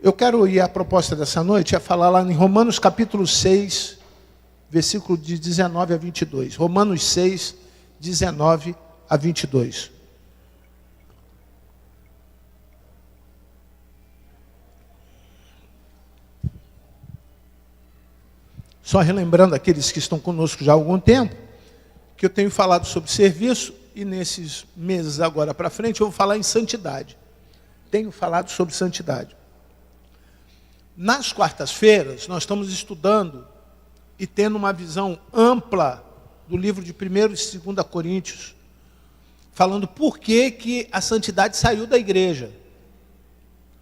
Eu quero ir, a proposta dessa noite é falar lá em Romanos capítulo 6, versículo de 19 a 22. Romanos 6, 19 a 22. Só relembrando aqueles que estão conosco já há algum tempo, que eu tenho falado sobre serviço, e nesses meses agora para frente eu vou falar em santidade. Tenho falado sobre santidade. Nas quartas-feiras, nós estamos estudando e tendo uma visão ampla do livro de 1º e 2º Coríntios, falando por que a santidade saiu da igreja.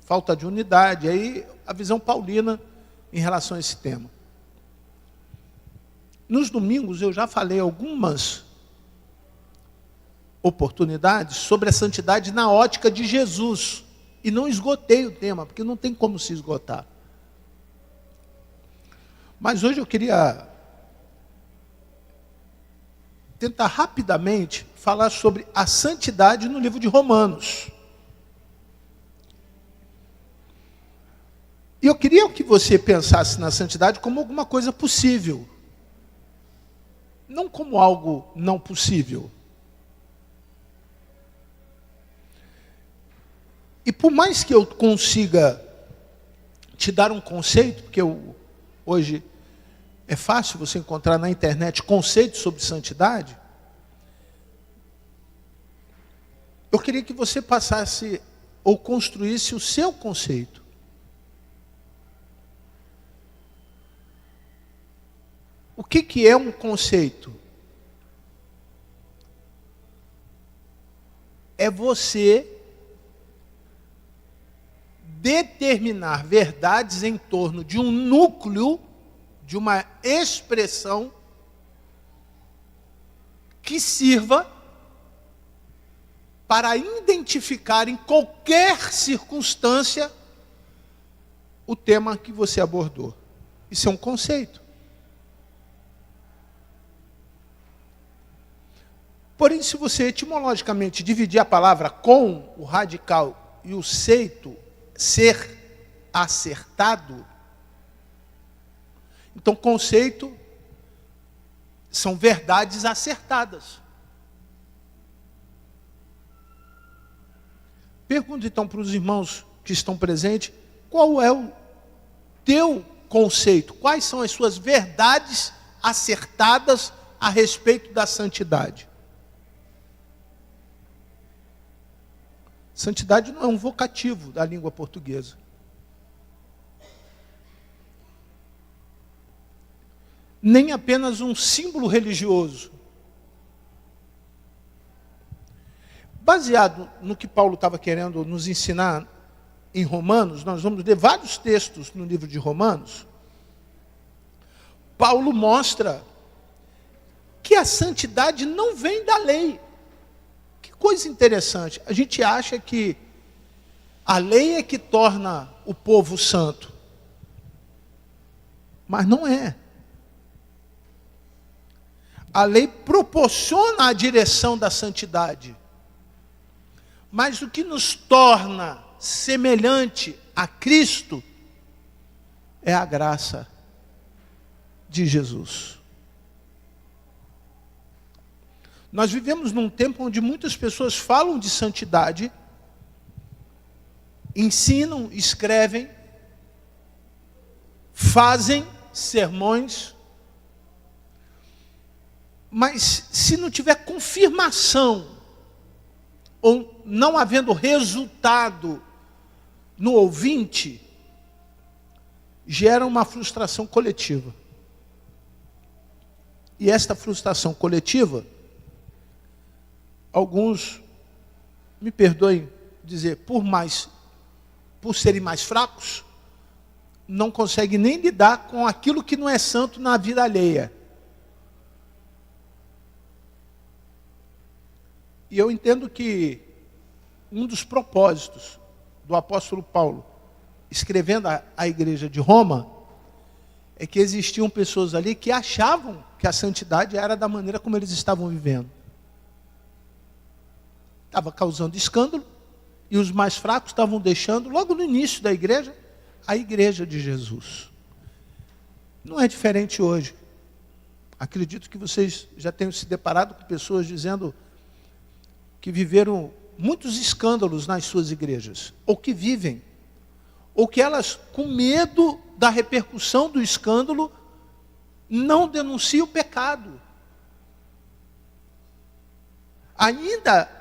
Falta de unidade, aí a visão paulina em relação a esse tema. Nos domingos eu já falei algumas oportunidades sobre a santidade na ótica de Jesus, e não esgotei o tema, porque não tem como se esgotar. Mas hoje eu queria tentar rapidamente falar sobre a santidade no livro de Romanos. E eu queria que você pensasse na santidade como alguma coisa possível, não como algo não possível. E por mais que eu consiga te dar um conceito, porque hoje é fácil você encontrar na internet conceitos sobre santidade, eu queria que você passasse ou construísse o seu conceito. O que é um conceito? É você determinar verdades em torno de um núcleo, de uma expressão que sirva para identificar em qualquer circunstância o tema que você abordou. Isso é um conceito. Porém, se você etimologicamente dividir a palavra com, o radical, e o seito, ser acertado, então conceito são verdades acertadas. Pergunto então para os irmãos que estão presentes, qual é o teu conceito? Quais são as suas verdades acertadas a respeito da santidade? Santidade não é um vocativo da língua portuguesa. Nem apenas um símbolo religioso. Baseado no que Paulo estava querendo nos ensinar em Romanos, nós vamos ler vários textos no livro de Romanos. Paulo mostra que a santidade não vem da lei. Que coisa interessante. A gente acha que a lei é que torna o povo santo. Mas não é. A lei proporciona a direção da santidade. Mas o que nos torna semelhante a Cristo é a graça de Jesus. Nós vivemos num tempo onde muitas pessoas falam de santidade, ensinam, escrevem, fazem sermões, mas se não tiver confirmação, ou não havendo resultado no ouvinte, gera uma frustração coletiva. E esta frustração coletiva, alguns, me perdoem dizer, por serem mais fracos, não conseguem nem lidar com aquilo que não é santo na vida alheia. E eu entendo que um dos propósitos do apóstolo Paulo, escrevendo a igreja de Roma, é que existiam pessoas ali que achavam que a santidade era da maneira como eles estavam vivendo. Estava causando escândalo, e os mais fracos estavam deixando, logo no início da igreja, a igreja de Jesus. Não é diferente hoje. Acredito que vocês já tenham se deparado com pessoas dizendo que viveram muitos escândalos nas suas igrejas, ou que vivem, ou que elas, com medo da repercussão do escândalo, não denunciam o pecado. Ainda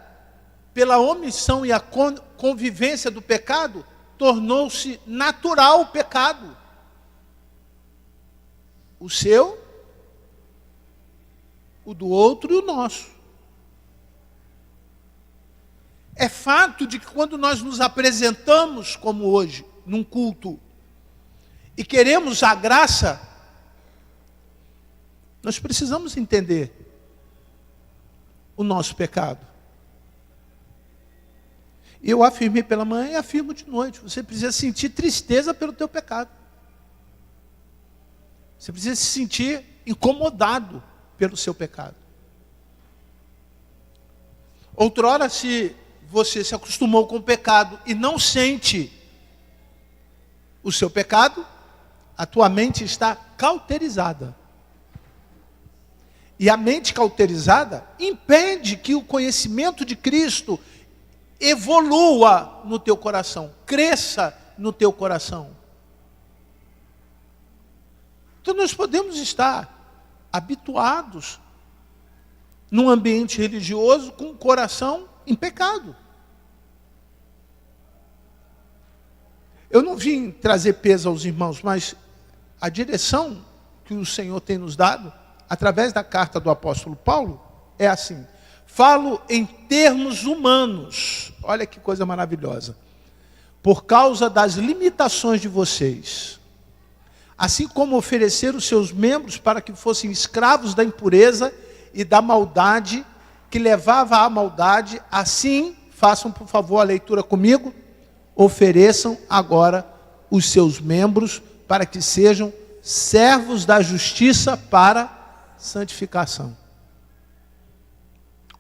pela omissão e a convivência do pecado, tornou-se natural o pecado. O seu, o do outro e o nosso. É fato de que quando nós nos apresentamos, como hoje, num culto, e queremos a graça, nós precisamos entender o nosso pecado. Eu afirmei pela manhã e afirmo de noite. Você precisa sentir tristeza pelo teu pecado. Você precisa se sentir incomodado pelo seu pecado. Outrora, se você se acostumou com o pecado e não sente o seu pecado, a tua mente está cauterizada. E a mente cauterizada impede que o conhecimento de Cristo evolua no teu coração, cresça no teu coração. Então nós podemos estar habituados num ambiente religioso com o coração em pecado. Eu não vim trazer peso aos irmãos, mas a direção que o Senhor tem nos dado, através da carta do apóstolo Paulo, é assim: falo em termos humanos, olha que coisa maravilhosa, por causa das limitações de vocês, assim como oferecer os seus membros para que fossem escravos da impureza e da maldade, que levava à maldade, assim, façam por favor a leitura comigo, ofereçam agora os seus membros para que sejam servos da justiça para santificação.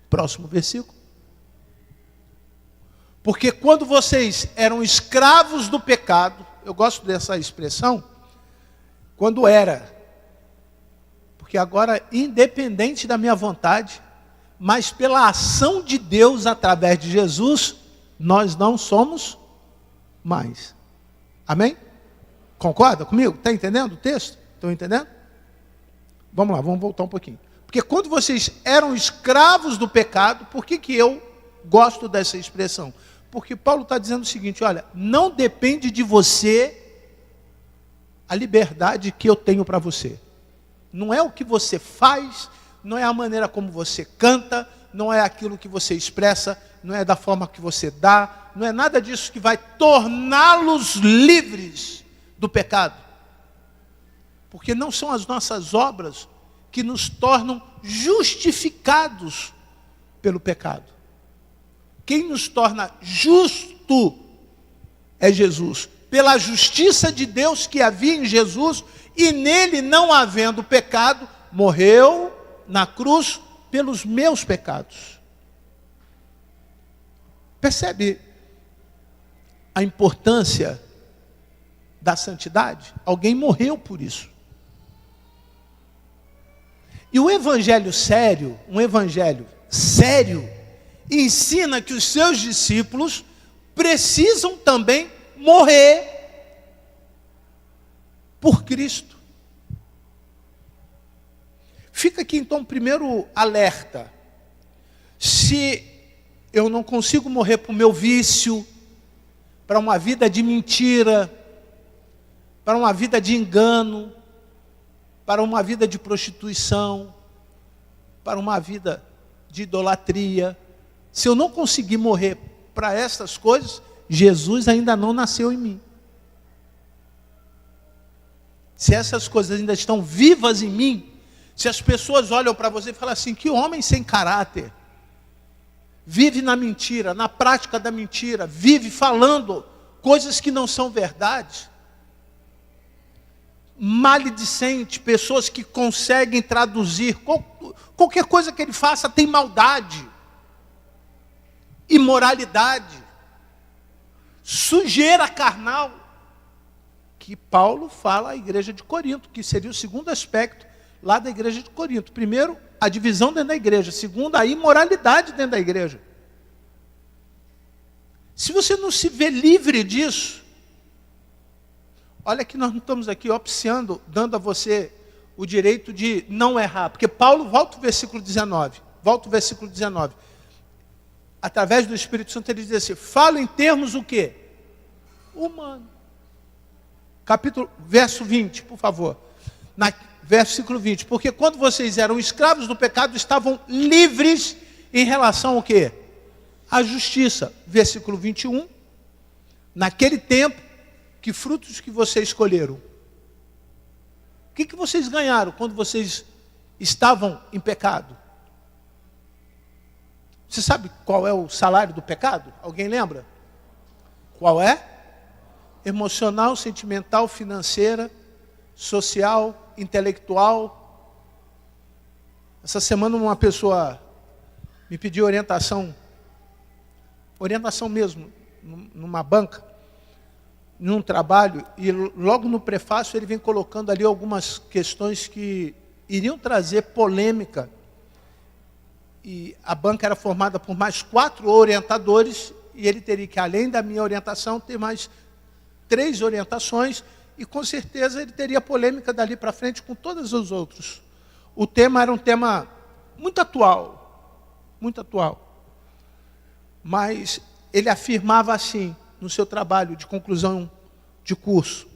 Próximo versículo. Porque quando vocês eram escravos do pecado, eu gosto dessa expressão, quando era, porque agora, independente da minha vontade, mas pela ação de Deus através de Jesus, nós não somos mais. Amém? Concorda comigo? Está entendendo o texto? Estão entendendo? Vamos lá, vamos voltar um pouquinho. Porque quando vocês eram escravos do pecado, por que eu gosto dessa expressão? Porque Paulo está dizendo o seguinte: olha, não depende de você a liberdade que eu tenho para você. Não é o que você faz, não é a maneira como você canta, não é aquilo que você expressa, não é da forma que você dá, não é nada disso que vai torná-los livres do pecado. Porque não são as nossas obras que nos tornam justificados pelo pecado. Quem nos torna justo é Jesus. Pela justiça de Deus que havia em Jesus, e nele não havendo pecado, morreu na cruz pelos meus pecados. Percebe a importância da santidade? Alguém morreu por isso. E o evangelho sério, um evangelho sério, ensina que os seus discípulos precisam também morrer por Cristo. Fica aqui então primeiro alerta. Se eu não consigo morrer para o meu vício, para uma vida de mentira, para uma vida de engano, para uma vida de prostituição, para uma vida de idolatria, se eu não conseguir morrer para essas coisas, Jesus ainda não nasceu em mim. Se essas coisas ainda estão vivas em mim, se as pessoas olham para você e falam assim: que homem sem caráter, vive na mentira, na prática da mentira, vive falando coisas que não são verdade, maledicente, pessoas que conseguem traduzir, qualquer coisa que ele faça tem maldade, imoralidade, sujeira carnal. que Paulo fala à igreja de Corinto, que seria o segundo aspecto lá da igreja de Corinto. Primeiro, a divisão dentro da igreja. Segundo, a imoralidade dentro da igreja. Se você não se vê livre disso, olha que nós não estamos aqui opciando, dando a você o direito de não errar. Porque Paulo, volta o versículo 19. Através do Espírito Santo ele diz assim, fala em termos o quê? Humano. Verso 20, por favor. Versículo 20. Porque quando vocês eram escravos do pecado, estavam livres em relação ao quê? À justiça. Versículo 21. Naquele tempo, que frutos que vocês escolheram? O que vocês ganharam quando vocês estavam em pecado? Você sabe qual é o salário do pecado? Alguém lembra? Qual é? Emocional, sentimental, financeira, social, intelectual. Essa semana uma pessoa me pediu orientação mesmo, numa banca, num trabalho, e logo no prefácio ele vem colocando ali algumas questões que iriam trazer polêmica. E a banca era formada por mais 4 orientadores, e ele teria que, além da minha orientação, ter mais 3 orientações, e com certeza ele teria polêmica dali para frente com todos os outros. O tema era um tema muito atual, mas ele afirmava assim, no seu trabalho de conclusão de curso,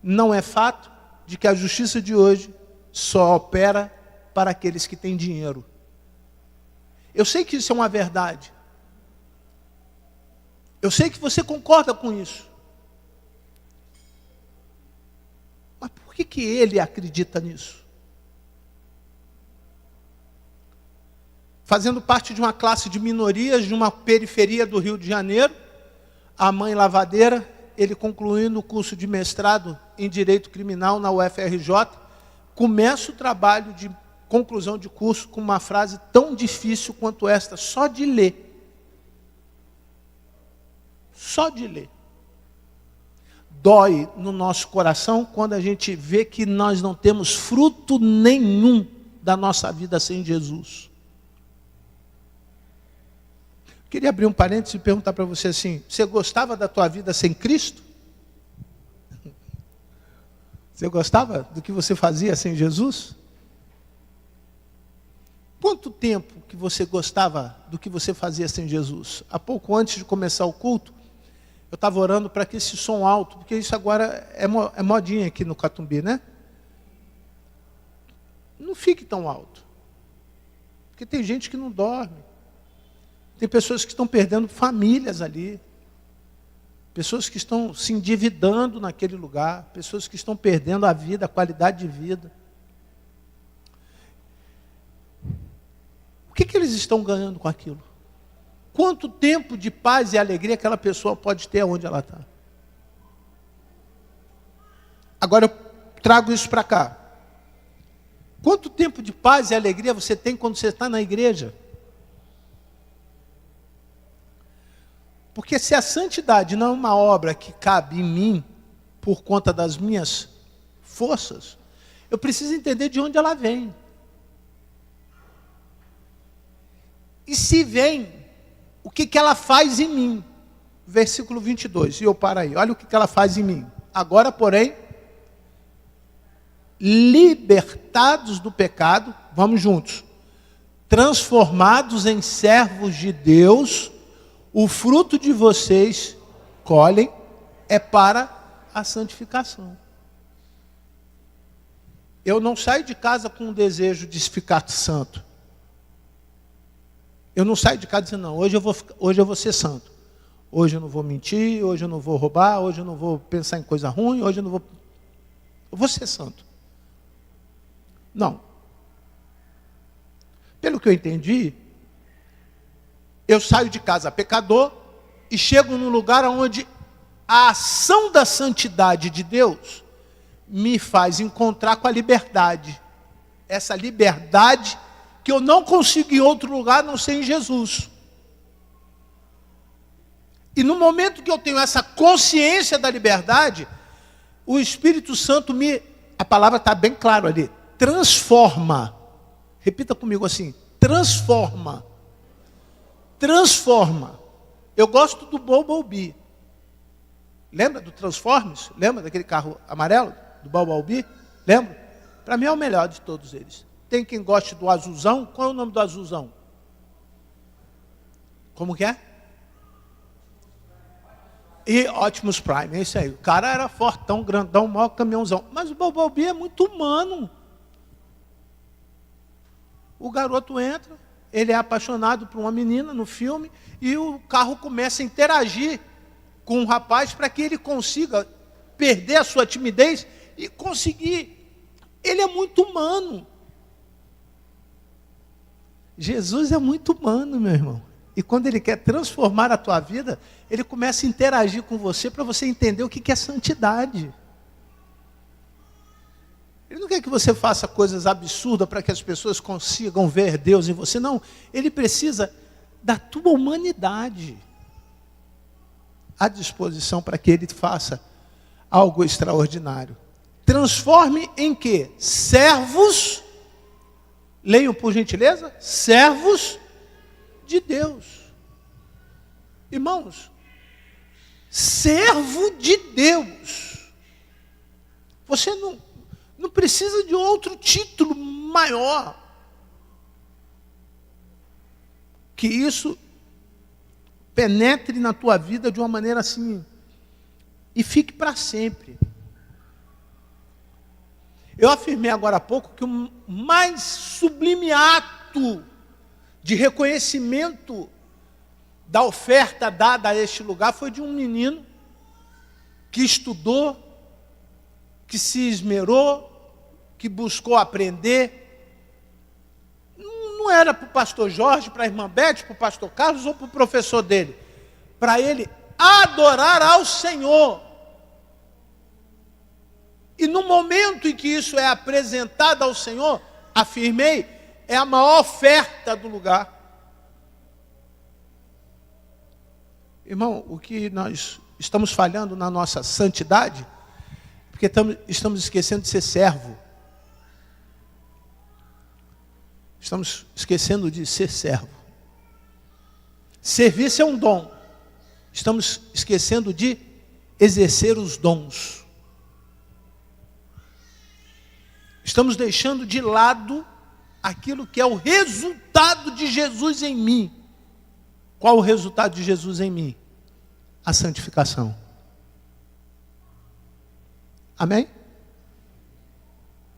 não é fato de que a justiça de hoje só opera para aqueles que têm dinheiro. Eu sei que isso é uma verdade. Eu sei que você concorda com isso. Mas por que ele acredita nisso? Fazendo parte de uma classe de minorias, de uma periferia do Rio de Janeiro, a mãe lavadeira, ele concluindo o curso de mestrado em Direito Criminal na UFRJ, começa o trabalho de conclusão de curso com uma frase tão difícil quanto esta, só de ler. Só de ler. Dói no nosso coração quando a gente vê que nós não temos fruto nenhum da nossa vida sem Jesus. Queria abrir um parênteses e perguntar para você assim, você gostava da tua vida sem Cristo? Você gostava do que você fazia sem Jesus? Quanto tempo que você gostava do que você fazia sem Jesus? Há pouco antes de começar o culto, eu estava orando para que esse som alto, porque isso agora é modinha aqui no Catumbi, né? Não fique tão alto. Porque tem gente que não dorme. Tem pessoas que estão perdendo famílias ali. Pessoas que estão se endividando naquele lugar. Pessoas que estão perdendo a vida, a qualidade de vida. O que eles estão ganhando com aquilo? Quanto tempo de paz e alegria aquela pessoa pode ter onde ela está? Agora eu trago isso para cá. Quanto tempo de paz e alegria você tem quando você está na igreja? Porque se a santidade não é uma obra que cabe em mim, por conta das minhas forças, eu preciso entender de onde ela vem. E se vem, o que ela faz em mim? Versículo 22, e eu paro aí, olha o que ela faz em mim. Agora, porém, libertados do pecado, vamos juntos, transformados em servos de Deus, o fruto de vocês colhem é para a santificação. Eu não saio de casa com o desejo de ficar santo. Eu não saio de casa dizendo, não, hoje eu vou ser santo. Hoje eu não vou mentir, hoje eu não vou roubar, hoje eu não vou pensar em coisa ruim, hoje eu não vou... Eu vou ser santo. Não. Pelo que eu entendi, eu saio de casa pecador e chego num lugar onde a ação da santidade de Deus me faz encontrar com a liberdade. Essa liberdade que eu não consigo em outro lugar, a não ser em Jesus. E no momento que eu tenho essa consciência da liberdade, o Espírito Santo a palavra está bem clara ali, transforma. Repita comigo assim, transforma. Transforma. Eu gosto do Bumblebee. Lembra do Transformers? Lembra daquele carro amarelo, do Bumblebee? Lembra? Para mim é o melhor de todos eles. Tem quem goste do azulzão. Qual é o nome do azulzão? Como que é? E Optimus Prime, é isso aí. O cara era fortão, grandão, maior caminhãozão. Mas o Bumblebee é muito humano. O garoto entra, ele é apaixonado por uma menina no filme, e o carro começa a interagir com o rapaz para que ele consiga perder a sua timidez e conseguir. Ele é muito humano. Jesus é muito humano, meu irmão. E quando ele quer transformar a tua vida, ele começa a interagir com você para você entender o que é santidade. Ele não quer que você faça coisas absurdas para que as pessoas consigam ver Deus em você. Não, ele precisa da tua humanidade à disposição para que ele faça algo extraordinário. Transforme em quê? Servos, leiam por gentileza, servos de Deus. Irmãos, servo de Deus. Você não precisa de outro título maior que isso penetre na tua vida de uma maneira assim e fique para sempre. Eu afirmei agora há pouco que o mais sublime ato de reconhecimento da oferta dada a este lugar foi de um menino que estudou, que se esmerou, que buscou aprender. Não era para o pastor Jorge, para a irmã Beth, para o pastor Carlos ou para o professor dele. Para ele adorar ao Senhor. E no momento em que isso é apresentado ao Senhor, afirmei, é a maior oferta do lugar. Irmão, o que nós estamos falhando na nossa santidade, porque estamos esquecendo de ser servo. Estamos esquecendo de ser servo. Serviço é um dom. Estamos esquecendo de exercer os dons. Estamos deixando de lado aquilo que é o resultado de Jesus em mim. Qual o resultado de Jesus em mim? A santificação. Amém?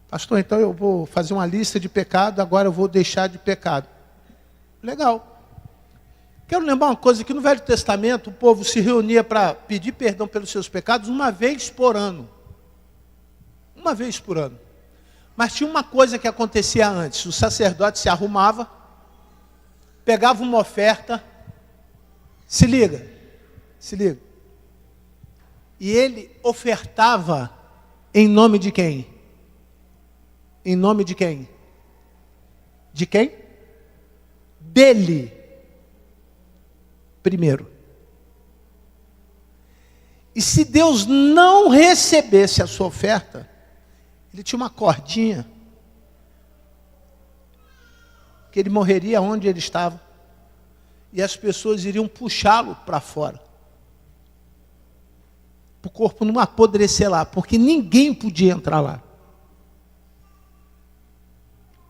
Pastor, então eu vou fazer uma lista de pecado, agora eu vou deixar de pecado. Legal. Quero lembrar uma coisa, que no Velho Testamento o povo se reunia para pedir perdão pelos seus pecados uma vez por ano. Uma vez por ano. Mas tinha uma coisa que acontecia antes. O sacerdote se arrumava, pegava uma oferta, se liga. E ele ofertava em nome de quem? Em nome de quem? De quem? Dele. Primeiro. E se Deus não recebesse a sua oferta, ele tinha uma cordinha que ele morreria onde ele estava e as pessoas iriam puxá-lo para fora, para o corpo não apodrecer lá, porque ninguém podia entrar lá.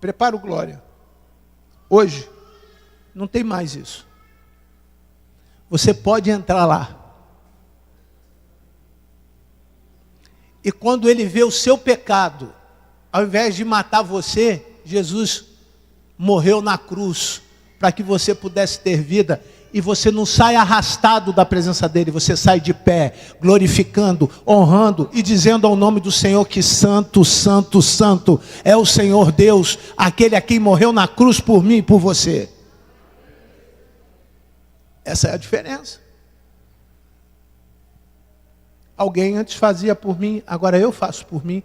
Prepara o glória. Hoje não tem mais isso. Você pode entrar lá. E quando ele vê o seu pecado, ao invés de matar você, Jesus morreu na cruz para que você pudesse ter vida e você não sai arrastado da presença dele, você sai de pé, glorificando, honrando e dizendo ao nome do Senhor que santo, santo, santo é o Senhor Deus, aquele a quem morreu na cruz por mim e por você. Essa é a diferença. Alguém antes fazia por mim, agora eu faço por mim.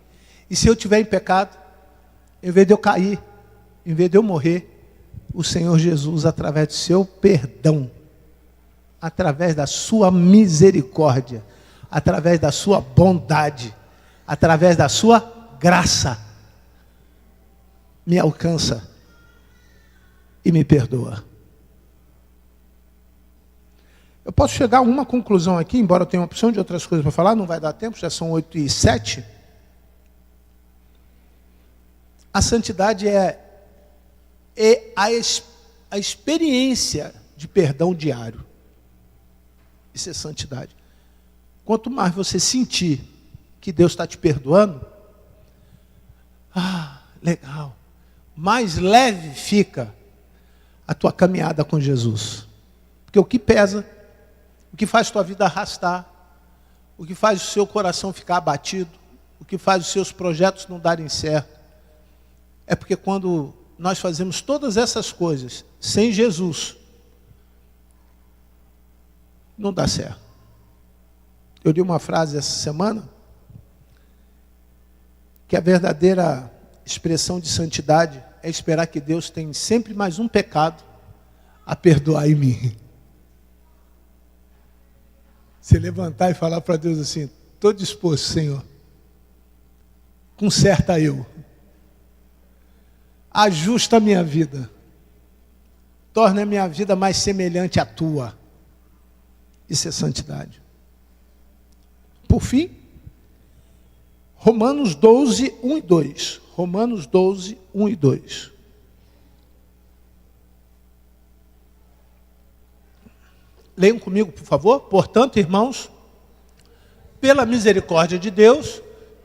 E se eu estiver em pecado, em vez de eu cair, em vez de eu morrer, o Senhor Jesus, através do seu perdão, através da sua misericórdia, através da sua bondade, através da sua graça, me alcança e me perdoa. Eu posso chegar a uma conclusão aqui, embora eu tenha uma opção de outras coisas para falar, não vai dar tempo, já são 8h07. A santidade é a experiência de perdão diário. Isso é santidade. Quanto mais você sentir que Deus está te perdoando, legal, mais leve fica a tua caminhada com Jesus. Porque o que pesa, o que faz tua vida arrastar, o que faz o seu coração ficar abatido, o que faz os seus projetos não darem certo, é porque quando nós fazemos todas essas coisas sem Jesus, não dá certo. Eu li uma frase essa semana, que a verdadeira expressão de santidade é esperar que Deus tenha sempre mais um pecado a perdoar em mim. Você levantar e falar para Deus assim: estou disposto, Senhor, conserta eu, ajusta a minha vida, torna a minha vida mais semelhante à tua. Isso é santidade. Por fim, Romanos 12, 1 e 2. Romanos 12, 1 e 2. Leiam comigo, por favor. Portanto, irmãos, pela misericórdia de Deus,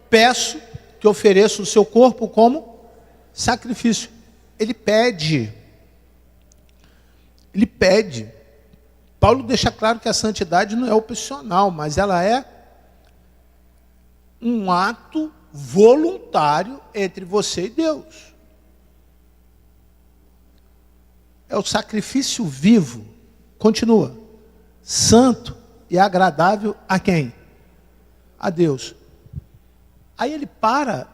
peço que ofereça o seu corpo como sacrifício. Ele pede. Ele pede. Paulo deixa claro que a santidade não é opcional, mas ela é um ato voluntário entre você e Deus. É o sacrifício vivo. Continua. Santo e agradável a quem? A Deus. Aí ele para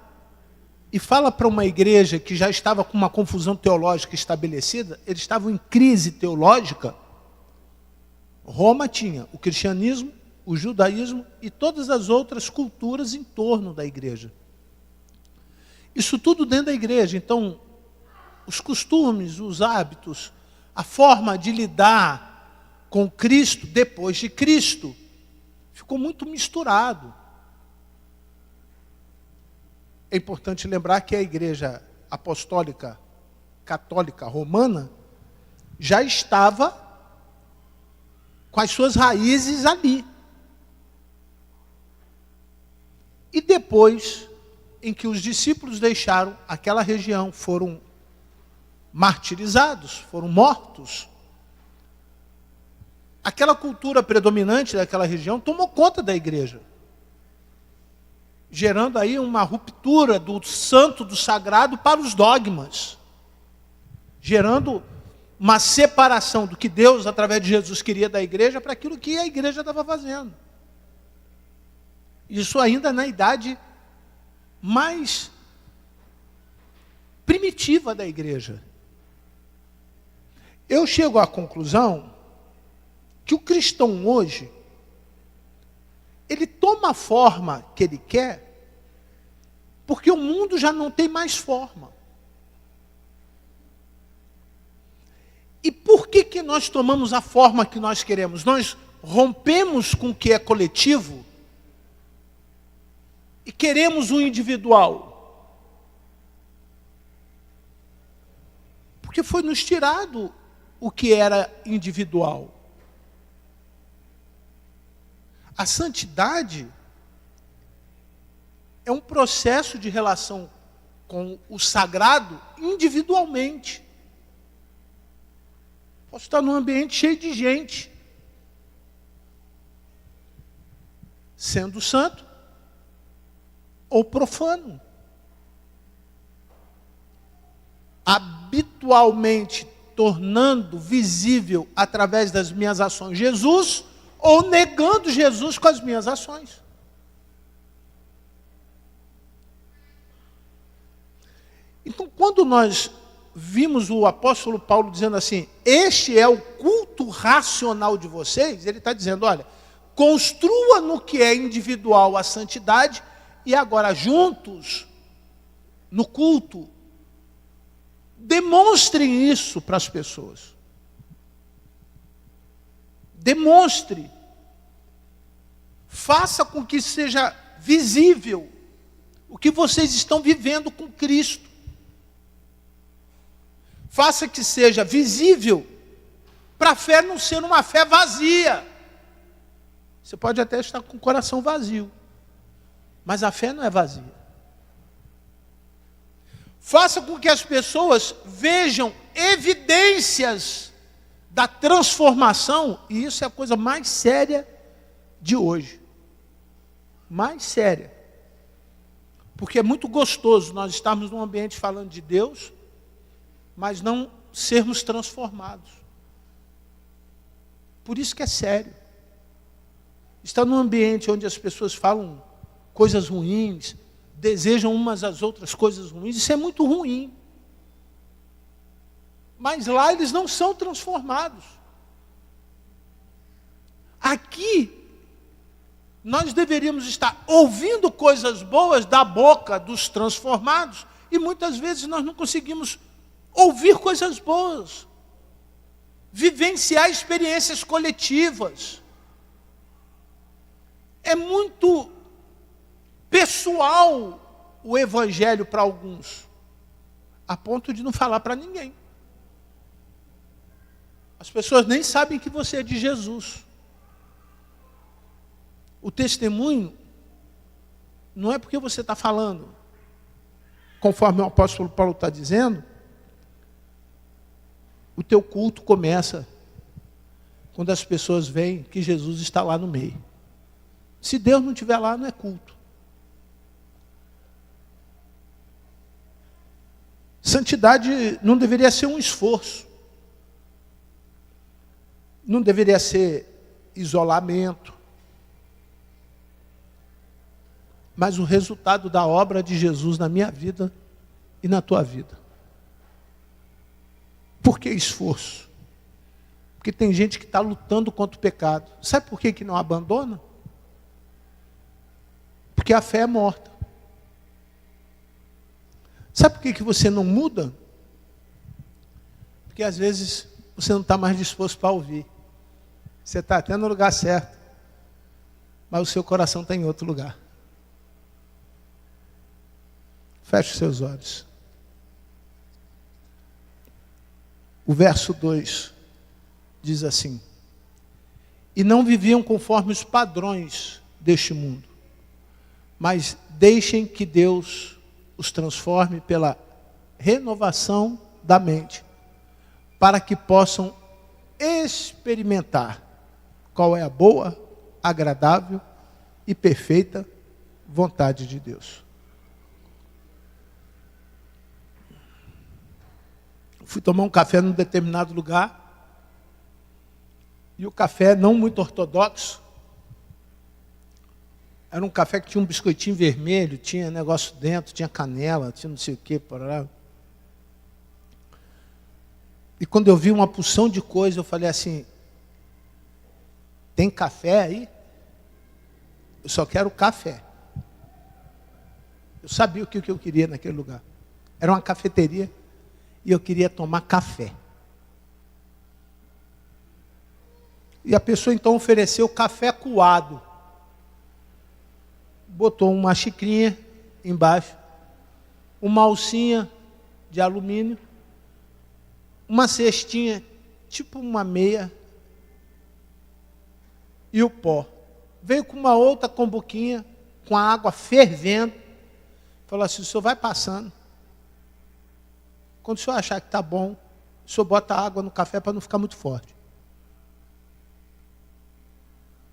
e fala para uma igreja que já estava com uma confusão teológica estabelecida, eles estavam em crise teológica. Roma tinha o cristianismo, o judaísmo e todas as outras culturas em torno da igreja. Isso tudo dentro da igreja. Então, os costumes, os hábitos, a forma de lidar com Cristo depois de Cristo ficou muito misturado. É importante lembrar que a igreja apostólica católica romana já estava com as suas raízes ali. E depois em que os discípulos deixaram aquela região, foram martirizados, foram mortos, aquela cultura predominante daquela região tomou conta da igreja, gerando aí uma ruptura do santo, do sagrado para os dogmas, gerando uma separação do que Deus, através de Jesus, queria da igreja para aquilo que a igreja estava fazendo. Isso ainda na idade mais primitiva da igreja. Eu chego à conclusão que o cristão hoje, ele toma a forma que ele quer, porque o mundo já não tem mais forma. E por que nós tomamos a forma que nós queremos? Nós rompemos com o que é coletivo e queremos o individual. Porque foi nos tirado o que era individual. A santidade é um processo de relação com o sagrado individualmente. Posso estar num ambiente cheio de gente, sendo santo ou profano, habitualmente tornando visível através das minhas ações Jesus, ou negando Jesus com as minhas ações. Então, quando nós vimos o apóstolo Paulo dizendo assim, este é o culto racional de vocês, ele está dizendo, olha, construa no que é individual a santidade e agora juntos, no culto, demonstrem isso para as pessoas. Demonstre. Faça com que seja visível o que vocês estão vivendo com Cristo. Faça que seja visível para a fé não ser uma fé vazia. Você pode até estar com o coração vazio, mas a fé não é vazia. Faça com que as pessoas vejam evidências da transformação, e isso é a coisa mais séria de hoje. Mais séria. Porque é muito gostoso nós estarmos num ambiente falando de Deus, mas não sermos transformados. Por isso que é sério. Estar num ambiente onde as pessoas falam coisas ruins, desejam umas às outras coisas ruins, isso é muito ruim. Mas lá eles não são transformados. Aqui, nós deveríamos estar ouvindo coisas boas da boca dos transformados, e muitas vezes nós não conseguimos ouvir coisas boas, vivenciar experiências coletivas. É muito pessoal o evangelho para alguns, a ponto de não falar para ninguém. As pessoas nem sabem que você é de Jesus. O testemunho não é porque você está falando, conforme o apóstolo Paulo está dizendo, o teu culto começa quando as pessoas veem que Jesus está lá no meio. Se Deus não estiver lá, não é culto. Santidade não deveria ser um esforço. Não deveria ser isolamento. Mas o resultado da obra de Jesus na minha vida e na tua vida. Por que esforço? Porque tem gente que está lutando contra o pecado. Sabe por que não abandona? Porque a fé é morta. Sabe por que você não muda? Porque às vezes você não está mais disposto para ouvir. Você está até no lugar certo, mas o seu coração está em outro lugar. Feche os seus olhos. O verso 2 diz assim: e não viviam conforme os padrões deste mundo, mas deixem que Deus os transforme pela renovação da mente, para que possam experimentar qual é a boa, agradável e perfeita vontade de Deus. Fui tomar um café num determinado lugar, e o café não muito ortodoxo. Era um café que tinha um biscoitinho vermelho, tinha negócio dentro, tinha canela, tinha não sei o quê, lá. E quando eu vi uma porção de coisa, eu falei assim: tem café aí? Eu só quero café. Eu sabia o que eu queria naquele lugar. Era uma cafeteria e eu queria tomar café. E a pessoa então ofereceu café coado. Botou uma xicrinha embaixo, uma alcinha de alumínio, uma cestinha, tipo uma meia, e o pó. Veio com uma outra combuquinha, com a água fervendo. Falou assim: o senhor vai passando. Quando o senhor achar que está bom, o senhor bota água no café para não ficar muito forte.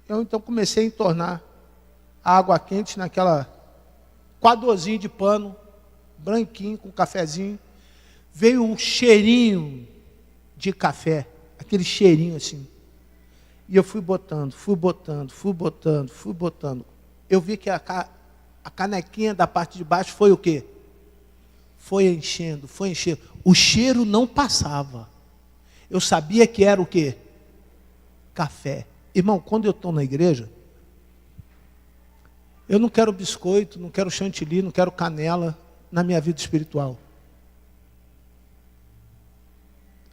Eu então comecei a entornar a água quente naquela coadorzinho de pano, branquinho, com cafezinho. Veio um cheirinho de café, aquele cheirinho assim. E eu fui botando. Eu vi que a canequinha da parte de baixo foi o quê? Foi enchendo. O cheiro não passava. Eu sabia que era o quê? Café. Irmão, quando eu estou na igreja, Eu não quero biscoito, não quero chantilly, não quero canela na minha vida espiritual.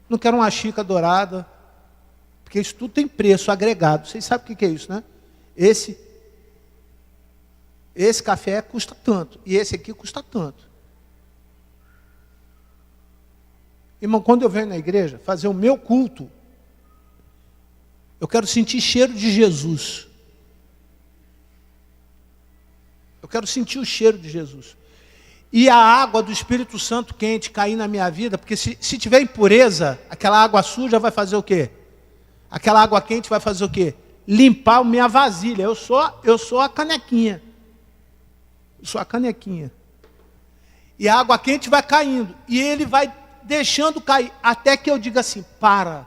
Não quero uma xícara dourada, porque isso tudo tem preço agregado. Vocês sabem o que é isso, né? Esse café custa tanto, e esse aqui custa tanto. Irmão, quando eu venho na igreja fazer o meu culto, eu quero sentir cheiro de Jesus. Eu quero sentir o cheiro de Jesus. E a água do Espírito Santo quente cair na minha vida, porque se tiver impureza, aquela água suja vai fazer o quê? Aquela água quente vai fazer o quê? Limpar a minha vasilha. Eu sou a canequinha. Eu sou a canequinha. E a água quente vai caindo. E ele vai deixando cair, até que eu diga assim, para.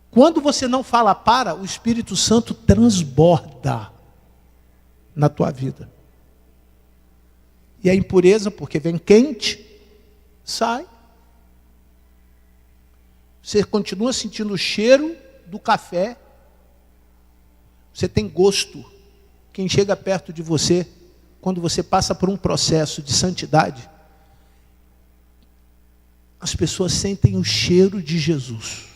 Quando você não fala para, o Espírito Santo transborda na tua vida. E a impureza, porque vem quente, sai. Você continua sentindo o cheiro do café. Você tem gosto. Quem chega perto de você, quando você passa por um processo de santidade, as pessoas sentem o cheiro de Jesus.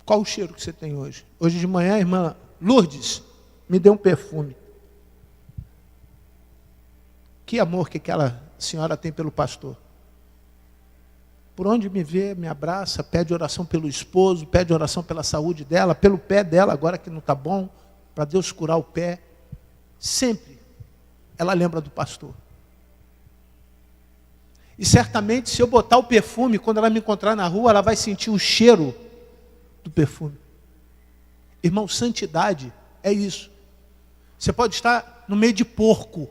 Qual o cheiro que você tem hoje? Hoje de manhã, a irmã Lourdes me deu um perfume. Que amor que aquela senhora tem pelo pastor. Por onde me vê, me abraça, pede oração pelo esposo, pede oração pela saúde dela, pelo pé dela, agora que não está bom, para Deus curar o pé. Sempre ela lembra do pastor. E certamente, se eu botar o perfume, quando ela me encontrar na rua, ela vai sentir o cheiro do perfume. Irmão, santidade é isso. Você pode estar no meio de porco.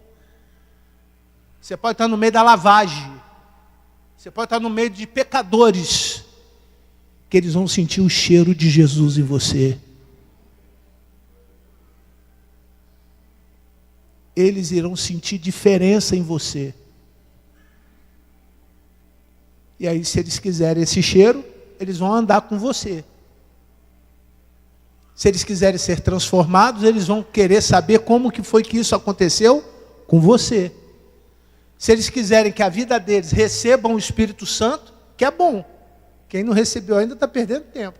Você pode estar no meio da lavagem. Você pode estar no meio de pecadores, que eles vão sentir o cheiro de Jesus em você. Eles irão sentir diferença em você. E aí, se eles quiserem esse cheiro, eles vão andar com você. Se eles quiserem ser transformados, eles vão querer saber como que foi que isso aconteceu com você. Se eles quiserem que a vida deles recebam o Espírito Santo, que é bom. Quem não recebeu ainda está perdendo tempo.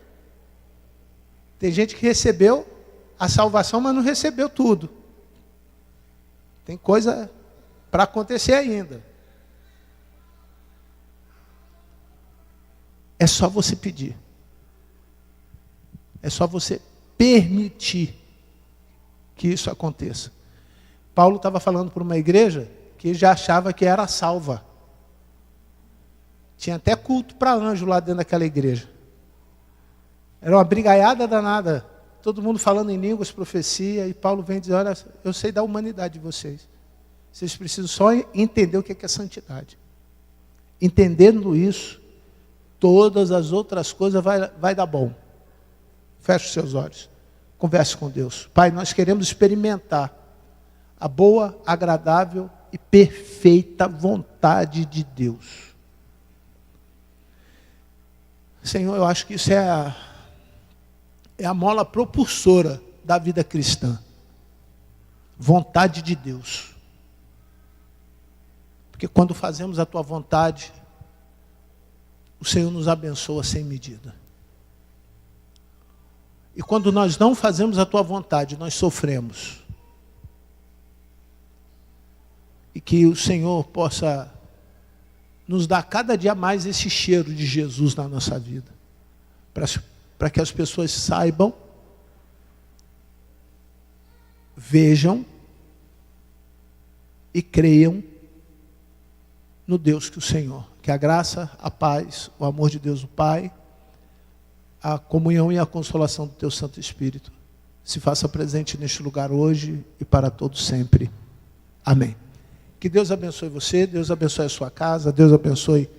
Tem gente que recebeu a salvação, mas não recebeu tudo. Tem coisa para acontecer ainda. É só você pedir. É só você permitir que isso aconteça. Paulo estava falando para uma igreja que já achava que era salva. Tinha até culto para anjo lá dentro daquela igreja. Era uma brigaiada danada. Todo mundo falando em línguas, profecia. E Paulo vem dizer, olha, eu sei da humanidade de vocês. Vocês precisam só entender o que é santidade. Entendendo isso, todas as outras coisas vai dar bom. Feche os seus olhos. Converse com Deus. Pai, nós queremos experimentar a boa, agradável e perfeita vontade de Deus. Senhor, eu acho que isso é a mola propulsora da vida cristã. Vontade de Deus. Porque quando fazemos a tua vontade, o Senhor nos abençoa sem medida. E quando nós não fazemos a tua vontade, nós sofremos. E que o Senhor possa nos dar cada dia mais esse cheiro de Jesus na nossa vida. Para que as pessoas saibam, vejam e creiam no Deus que o Senhor. Que a graça, a paz, o amor de Deus o Pai, a comunhão e a consolação do teu Santo Espírito se faça presente neste lugar hoje e para todos sempre. Amém. Que Deus abençoe você, Deus abençoe a sua casa, Deus abençoe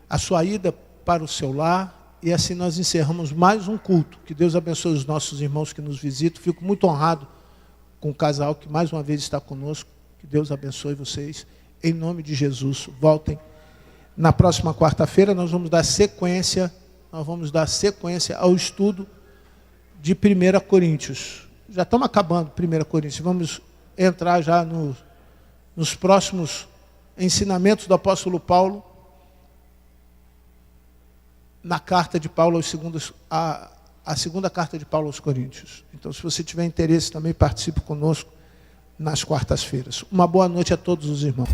a sua ida para o seu lar. E assim nós encerramos mais um culto. Que Deus abençoe os nossos irmãos que nos visitam. Fico muito honrado com o casal que mais uma vez está conosco. Que Deus abençoe vocês. Em nome de Jesus, voltem. Na próxima quarta-feira nós vamos dar sequência ao estudo de 1 Coríntios. Já estamos acabando 1 Coríntios. Vamos entrar já nos próximos ensinamentos do apóstolo Paulo, na carta de Paulo a segunda carta de Paulo aos Coríntios. Então, se você tiver interesse, também participe conosco nas quartas-feiras. Uma boa noite a todos os irmãos.